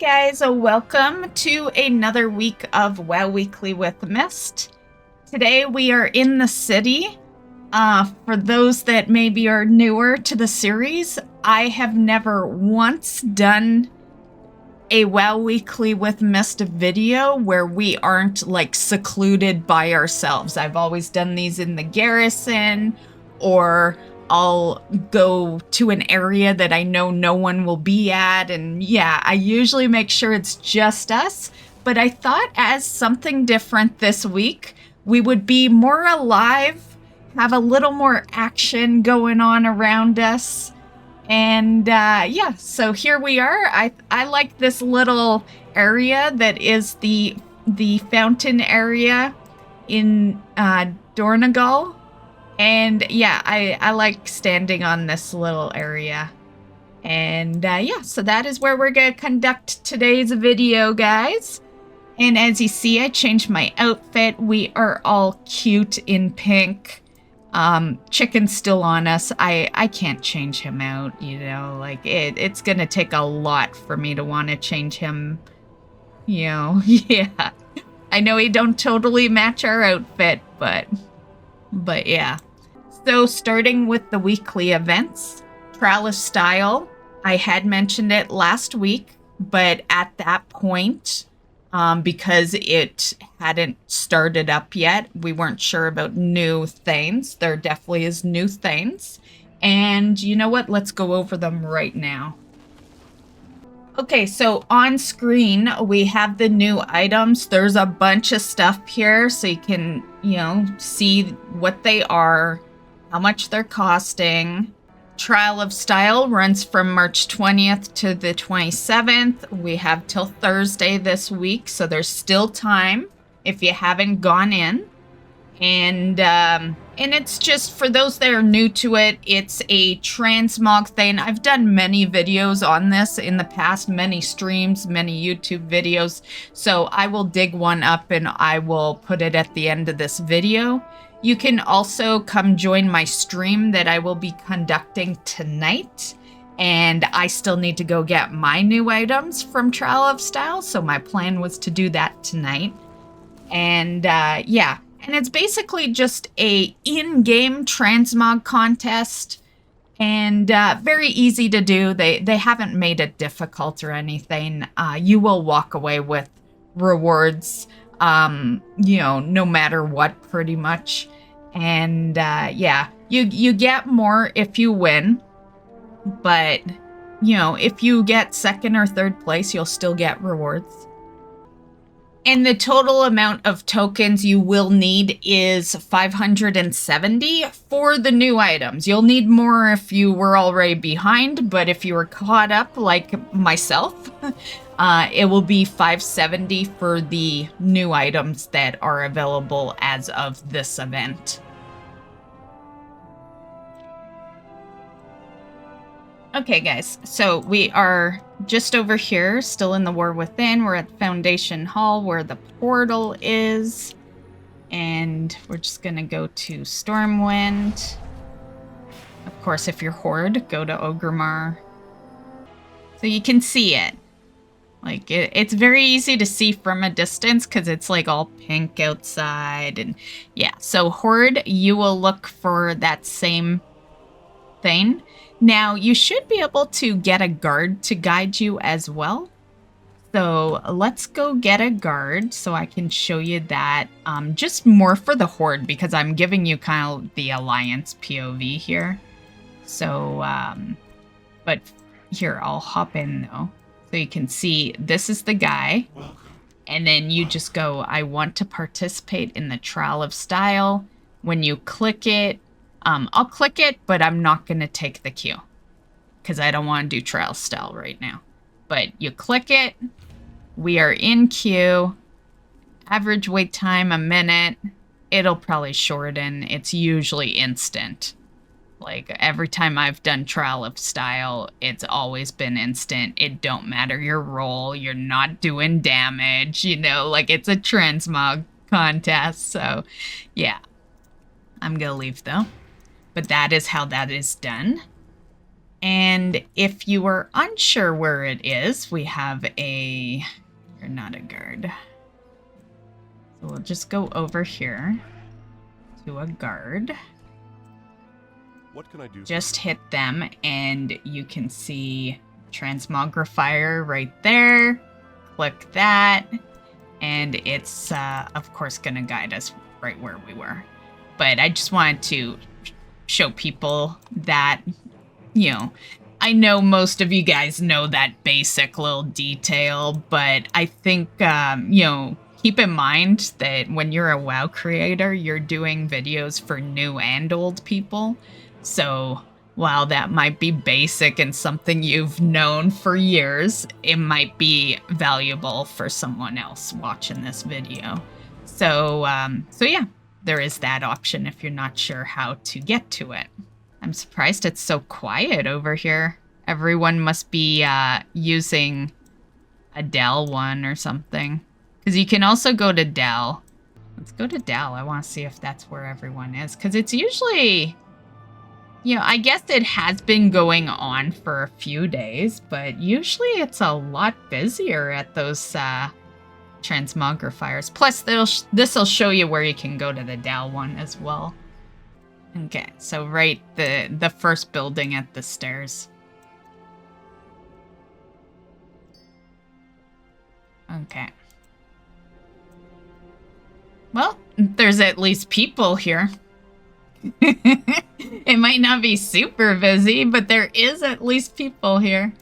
Guys, welcome to another week of WoW Weekly with Myst. Today we are in the city. For those that maybe are newer to the series, I have never once done a WoW Weekly with Myst video where we aren't like secluded by ourselves. I've always done these in the garrison, or I'll go to an area that I know no one will be at, and yeah, I usually make sure it's just us. But I thought as something different this week, we would be more alive, have a little more action going on around us. And yeah, so here we are. I like this little area that is the fountain area in Dornagal. And yeah, I like standing on this little area. And yeah, so that is where we're going to conduct today's video, guys. And as you see, I changed my outfit. We are all cute in pink. Chicken's still on us. I can't change him out, you know, like it's going to take a lot for me to want to change him, you know. Yeah, I know he don't totally match our outfit, but yeah. So starting with the weekly events, Trial of Style, I had mentioned it last week, but at that point, because it hadn't started up yet, we weren't sure about new things. There definitely is new things. And you know what? Let's go over them right now. Okay, so on screen, we have the new items. There's a bunch of stuff here, so you can, you know, see what they are, how much they're costing. Trial of Style runs from March 20th to the 27th. We have till Thursday this week, so there's still time if you haven't gone in. And it's just, for those that are new to it, it's a transmog thing. I've done many videos on this in the past, many streams, many YouTube videos. So I will dig one up and I will put it at the end of this video. You can also come join my stream that I will be conducting tonight. And I still need to go get my new items from Trial of Style. So my plan was to do that tonight. And yeah. And it's basically just a in-game transmog contest, and very easy to do. They haven't made it difficult or anything. You will walk away with rewards, you know, no matter what, pretty much. And yeah, you get more if you win, but you know, if you get second or third place, you'll still get rewards. And the total amount of tokens you will need is 570 for the new items. You'll need more if you were already behind, but if you were caught up like myself, it will be 570 for the new items that are available as of this event. Okay, guys, so we are just over here, still in the War Within. We're at Foundation Hall where the portal is. And we're just going to go to Stormwind. Of course, if you're Horde, go to Ogremar. So you can see it. Like, it's very easy to see from a distance because it's like all pink outside. And yeah, so Horde, you will look for that same thing. Now, you should be able to get a guard to guide you as well. So let's go get a guard so I can show you that. Just more for the Horde because I'm giving you kind of the Alliance POV here. So, but here, I'll hop in though. So you can see this is the guy. And then you just go, I want to participate in the Trial of Style. When you click it, I'll click it, but I'm not going to take the queue because I don't want to do Trial Style right now. But you click it. We are in queue. Average wait time, a minute. It'll probably shorten. It's usually instant. Like every time I've done Trial of Style, it's always been instant. It don't matter your role. You're not doing damage, you know, like it's a transmog contest. So yeah, I'm going to leave though. But that is how that is done. And if you are unsure where it is, we have a... You're not a guard. So we'll just go over here to a guard. What can I do? Just hit them and you can see transmogrifier right there. Click that. And it's, of course, going to guide us right where we were. But I just wanted to show people that, you know, I know most of you guys know that basic little detail, but I think, you know, keep in mind that when you're a WoW creator, you're doing videos for new and old people. So while that might be basic and something you've known for years, it might be valuable for someone else watching this video. So yeah, there is that option if you're not sure how to get to it. I'm surprised it's so quiet over here. Everyone must be using a Dell one or something. Because you can also go to Dell. Let's go to Dell. I want to see if that's where everyone is. Because it's usually... You know, I guess it has been going on for a few days, but usually it's a lot busier at those transmogrifiers. Plus, this will show you where you can go to the Dell one as well. Okay, so right the first building at the stairs. Okay. Well, there's at least people here. It might not be super busy, but there is at least people here.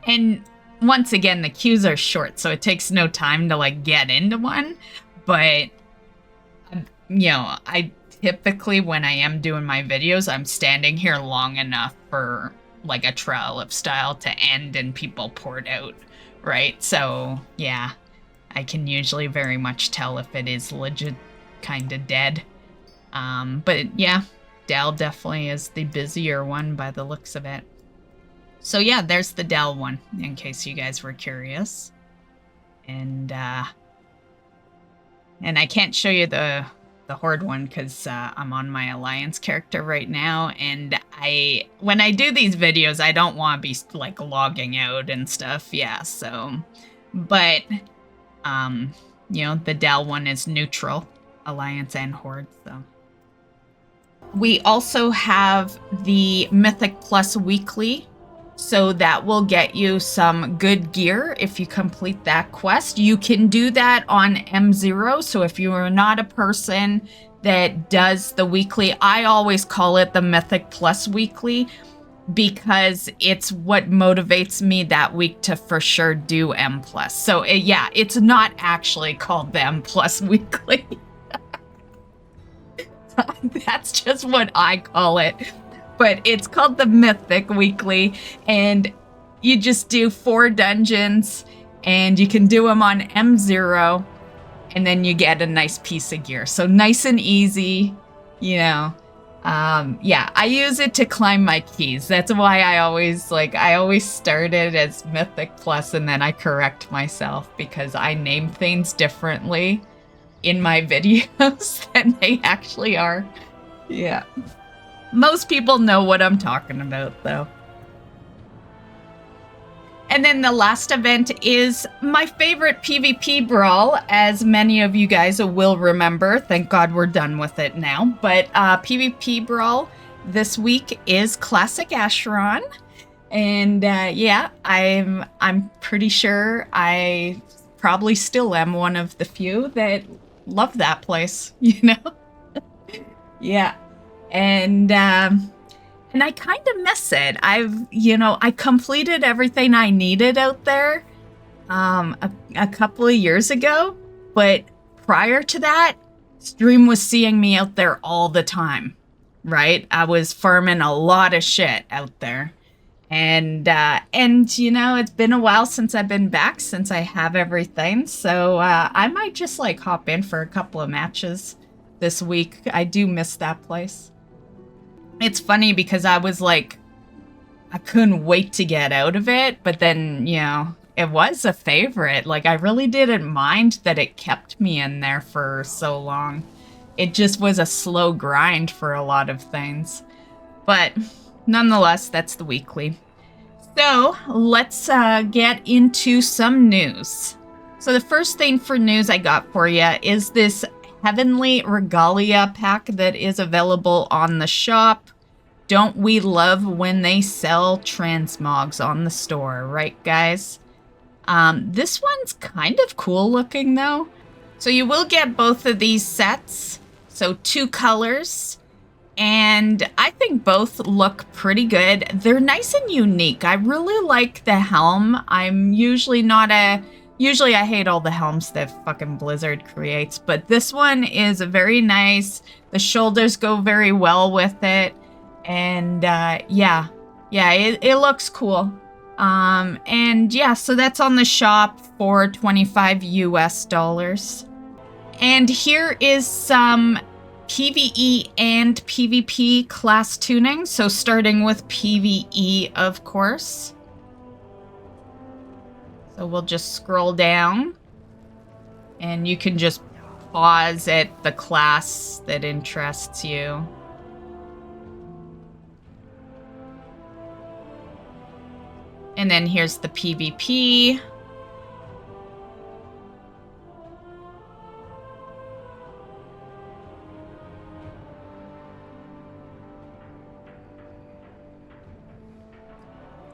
And once again, the queues are short, so it takes no time to like get into one. But, you know, I typically, when I am doing my videos, I'm standing here long enough for like a trial of style to end and people poured out, right? So, yeah, I can usually very much tell if it is legit kind of dead. But yeah, Dell definitely is the busier one by the looks of it. So yeah, there's the Dell one, in case you guys were curious. And I can't show you the Horde one because I'm on my Alliance character right now, and when I do these videos, I don't want to be like logging out and stuff, yeah, so, but, you know, the Dell one is neutral, Alliance and Horde, so. We also have the Mythic Plus Weekly, so that will get you some good gear if you complete that quest. You can do that on M0, so if you are not a person that does the weekly, I always call it the Mythic Plus Weekly because it's what motivates me that week to for sure do M+. So yeah, it's not actually called the M+ Weekly. That's just what I call it. But it's called the Mythic Weekly, and you just do 4 dungeons, and you can do them on M0, and then you get a nice piece of gear. So nice and easy, you know. Yeah, I use it to climb my keys. That's why I always started as Mythic Plus, and then I correct myself because I name things differently in my videos than they actually are. Yeah. Most people know what I'm talking about, though. And then the last event is my favorite PvP brawl, as many of you guys will remember. Thank God we're done with it now. But PvP brawl this week is Classic Acheron. And yeah, I'm pretty sure I probably still am one of the few that love that place, you know? Yeah. And I kind of miss it. I completed everything I needed out there a couple of years ago, but prior to that, Stream was seeing me out there all the time, right? I was farming a lot of shit out there. And you know, it's been a while since I've been back, since I have everything. So I might just like hop in for a couple of matches this week. I do miss that place. It's funny because I was like, I couldn't wait to get out of it, but then, you know, it was a favorite. Like, I really didn't mind that it kept me in there for so long. It just was a slow grind for a lot of things. But nonetheless, that's the weekly. So let's get into some news. So the first thing for news I got for you is this Heavenly Regalia pack that is available on the shop. Don't we love when they sell transmogs on the store, right guys? This one's kind of cool looking though. So you will get both of these sets. So 2 colors. And I think both look pretty good. They're nice and unique. I really like the helm. I'm usually usually I hate all the helms that fucking Blizzard creates, but this one is very nice. The shoulders go very well with it. And yeah, it looks cool. And yeah, so that's on the shop for $25 US. And here is some PvE and PvP class tuning. So starting with PvE, of course. So we'll just scroll down and you can just pause at the class that interests you. And then here's the PvP.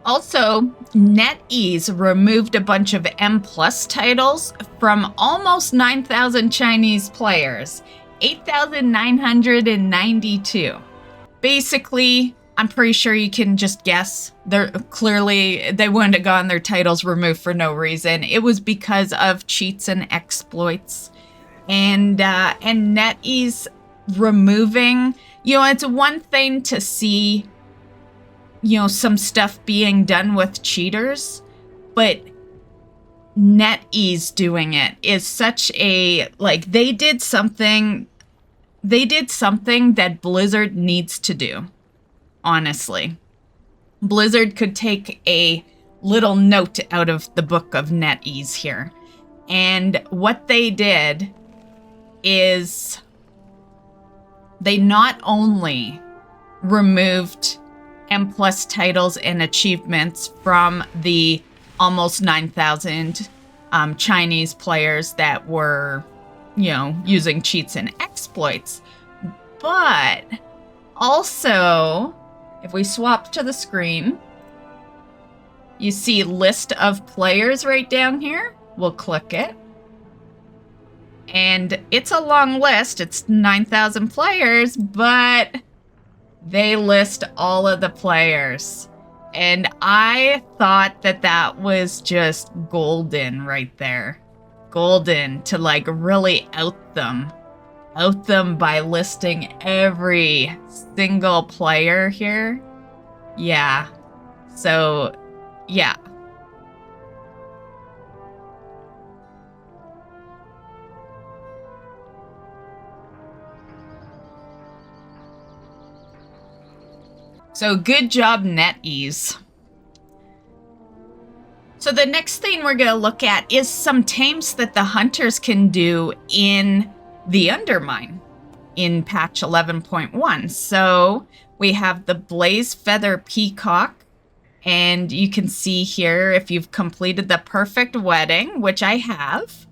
Also, Netease removed a bunch of M+ titles from almost 9,000 Chinese players, 8,992. Basically, I'm pretty sure you can just guess. They wouldn't have gotten their titles removed for no reason. It was because of cheats and exploits. And Netease removing, it's one thing to see some stuff being done with cheaters, but Netease doing it is such a, they did something that Blizzard needs to do, honestly. Blizzard could take a little note out of the book of Netease here. And what they did is they not only removed M+ titles and achievements from the almost 9,000 Chinese players that were, using cheats and exploits. But also, if we swap to the screen, you see list of players right down here. We'll click it. And it's a long list. It's 9,000 players, but they list all of the players. And I thought that was just golden right there. Golden to really out them by listing every single player here. Yeah. So, yeah. So good job, Netease. So the next thing we're going to look at is some tames that the hunters can do in the Undermine in patch 11.1. So we have the Blaze Feather Peacock, and you can see here if you've completed the Perfect Wedding, which I have,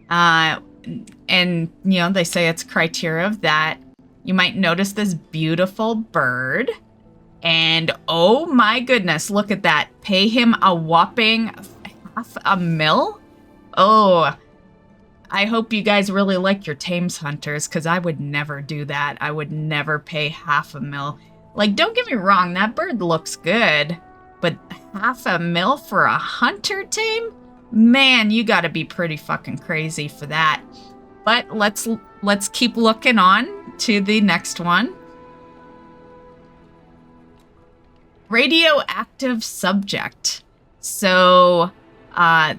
and they say it's criteria of that, you might notice this beautiful bird. And oh my goodness, look at that. Pay him a whopping $500,000. Oh, I hope you guys really like your Tames hunters, because I would never do that. I would never pay $500,000. Don't get me wrong, that bird looks good, but $500,000 for a hunter tame? Man, you gotta be pretty fucking crazy for that. But let's keep looking on to the next one. Radioactive subject. So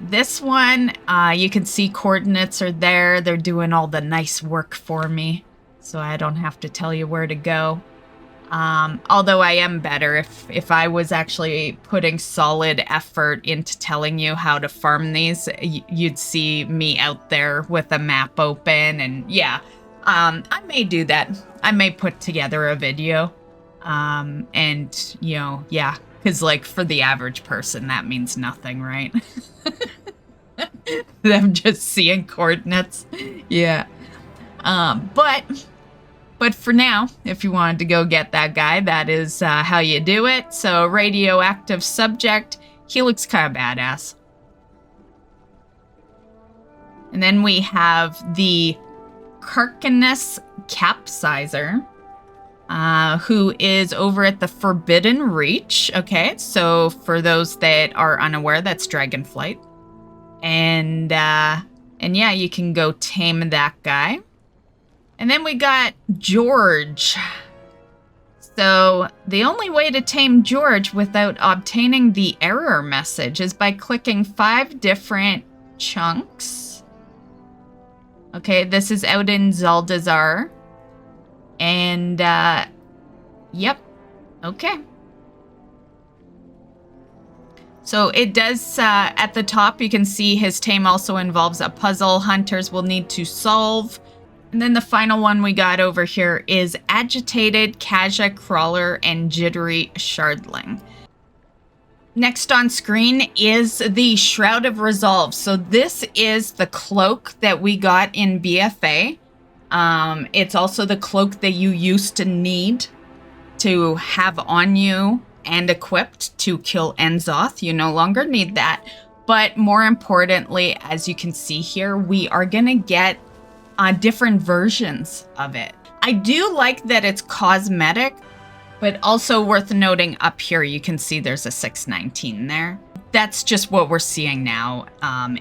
this one, you can see coordinates are there. They're doing all the nice work for me, so I don't have to tell you where to go. Although I am better if I was actually putting solid effort into telling you how to farm these, you'd see me out there with a map open, and yeah, I may do that. I may put together a video. And yeah, Because, like, for the average person, that means nothing, right? Them just seeing coordinates. Yeah. But for now, if you wanted to go get that guy, that is how you do it. So, radioactive subject, he looks kind of badass. And then we have the Carcanus Capsizer, who is over at the Forbidden Reach. Okay, so for those that are unaware, that's Dragonflight. And yeah, you can go tame that guy. And then we got George. So the only way to tame George without obtaining the error message is by clicking 5 different chunks. Okay, this is out in Zaldazar. And, yep. Okay. So it does, at the top, you can see his tame also involves a puzzle hunters will need to solve. And then the final one we got over here is Agitated Kaja Crawler and Jittery Shardling. Next on screen is the Shroud of Resolve. So this is the cloak that we got in BFA. It's also the cloak that you used to need to have on you and equipped to kill Enzoth. You no longer need that. But more importantly, as you can see here, we are going to get different versions of it. I do like that it's cosmetic, but also worth noting up here, you can see there's a 619 there. That's just what we're seeing now.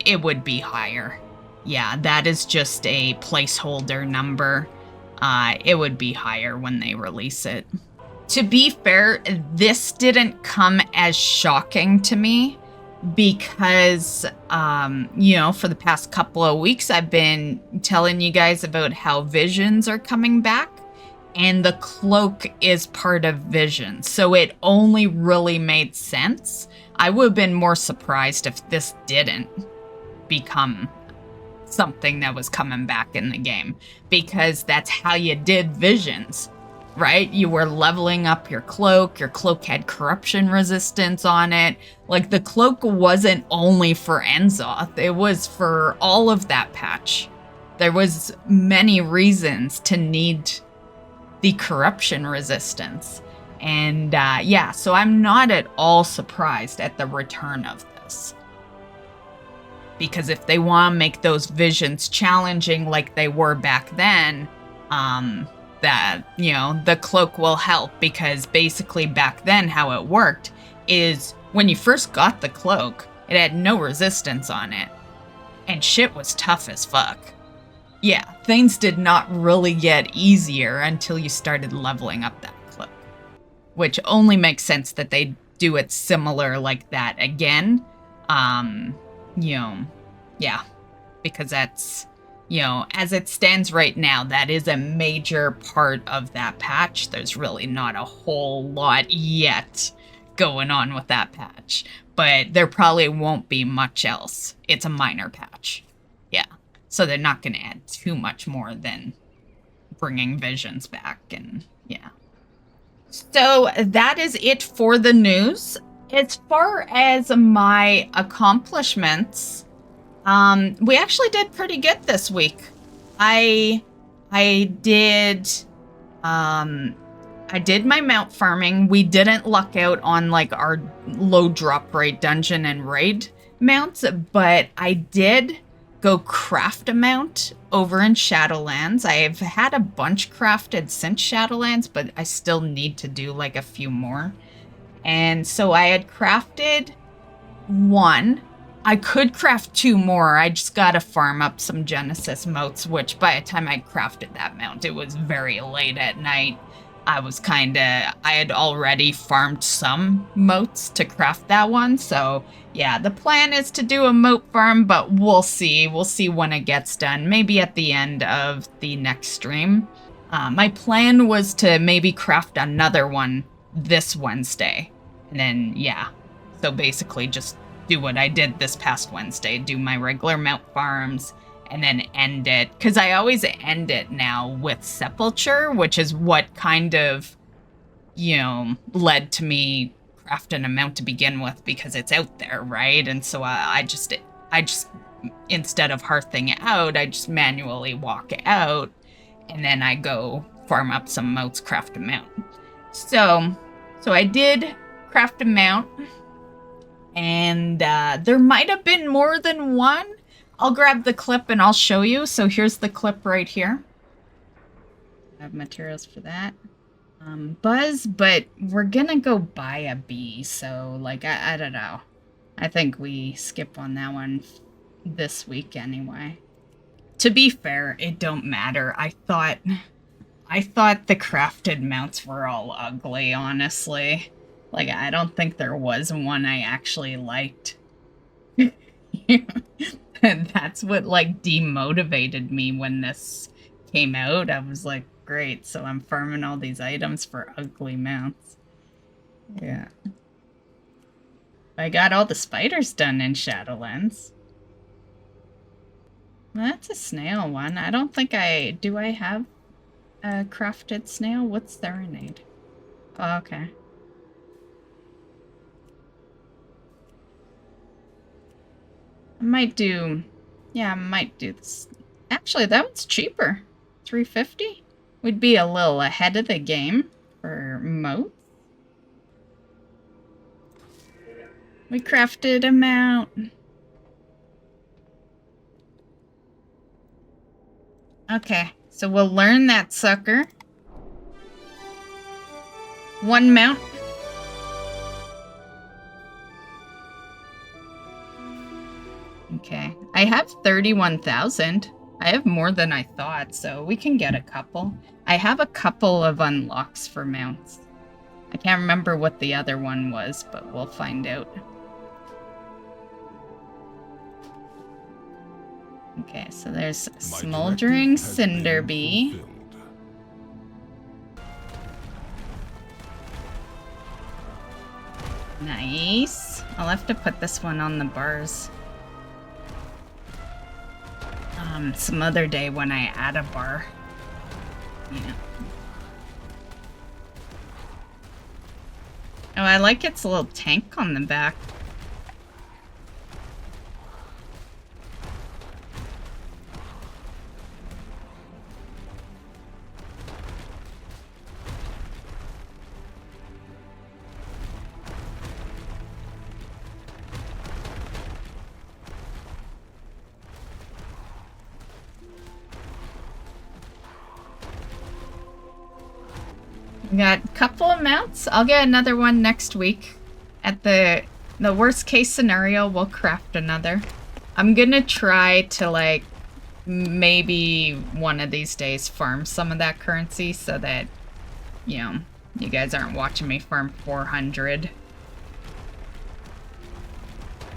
It would be higher. Yeah, that is just a placeholder number. It would be higher when they release it. To be fair, this didn't come as shocking to me because, you know, for the past couple of weeks, I've been telling you guys about how visions are coming back, and the cloak is part of visions. So it only really made sense. I would have been more surprised if this didn't become something that was coming back in the game, because that's how you did visions, right? You were leveling up your cloak had corruption resistance on it. Like, the cloak wasn't only for Enzoth, it was for all of that patch. There was many reasons to need the corruption resistance. And yeah, so I'm not at all surprised at the return of this. Because if they want to make those visions challenging like they were back then, that, you know, the cloak will help. Because basically back then how it worked is when you first got the cloak, it had no resistance on it. And shit was tough as fuck. Yeah, things did not really get easier until you started leveling up that cloak. Which only makes sense that they do it similar like that again. You know, yeah, because that's, you know, as it stands right now, that is a major part of that patch. There's really not a whole lot yet going on with that patch, but there probably won't be much else. It's a minor patch. Yeah, so they're not going to add too much more than bringing visions back, and yeah. So that is it for the news. As far as my accomplishments, we actually did pretty good this week. I did my mount farming. We didn't luck out on like our low drop rate dungeon and raid mounts, but I did go craft a mount over in Shadowlands. I've had a bunch crafted since Shadowlands, but I still need to do like a few more. And so I had crafted 1. I could craft 2 more. I just gotta farm up some Genesis motes, which by the time I crafted that mount, it was very late at night. I had already farmed some motes to craft that one. So yeah, the plan is to do a mote farm, but we'll see. We'll see when it gets done. Maybe at the end of the next stream. My plan was to maybe craft another one this Wednesday. And then, yeah. So basically just do what I did this past Wednesday. Do my regular mount farms and then end it. Because I always end it now with Sepulture, which is what kind of, you know, led to me crafting a mount to begin with because it's out there, right? And so I just instead of hearthing out, I just manually walk out, and then I go farm up some moats, craft a mount. So I did craft a mount, and there might have been more than one. I'll grab the clip and I'll show you. So here's the clip right here. I have materials for that. Buzz, but we're gonna go buy a bee, so like I don't know. I think we skip on that one this week anyway. To be fair, it don't matter. I thought the crafted mounts were all ugly, honestly. Like, I don't think there was one I actually liked. And that's what, like, demotivated me when this came out. I was like, great, so I'm farming all these items for ugly mounts. Yeah. I got all the spiders done in Shadowlands. Well, that's a snail one. I don't think do I have a crafted snail? What's Serenade? Oh, okay. I might do this. Actually, that one's cheaper. $3.50? We'd be a little ahead of the game for moats. We crafted a mount. Okay, so we'll learn that sucker. One mount. Okay, I have 31,000. I have more than I thought, so we can get a couple. I have a couple of unlocks for mounts. I can't remember what the other one was, but we'll find out. Okay, so there's Smoldering Cinderbee. Nice. I'll have to put this one on the bars. Some other day when I add a bar. Yeah. Oh, I like its little tank on the back. We got a couple of mounts. I'll get another one next week. At the worst case scenario, we'll craft another. I'm gonna try to, like, maybe one of these days farm some of that currency so that, you know, you guys aren't watching me farm 400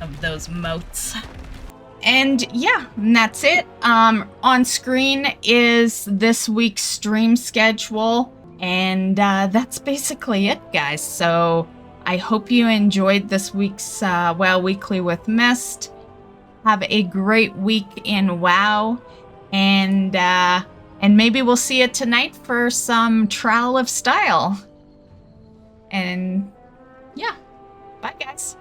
of those moats. And yeah, and that's it. On screen is this week's stream schedule. And that's basically it, guys. So I hope you enjoyed this week's WoW Weekly with Myst. Have a great week in WoW. And maybe we'll see you tonight for some Trial of Style. And yeah, bye, guys.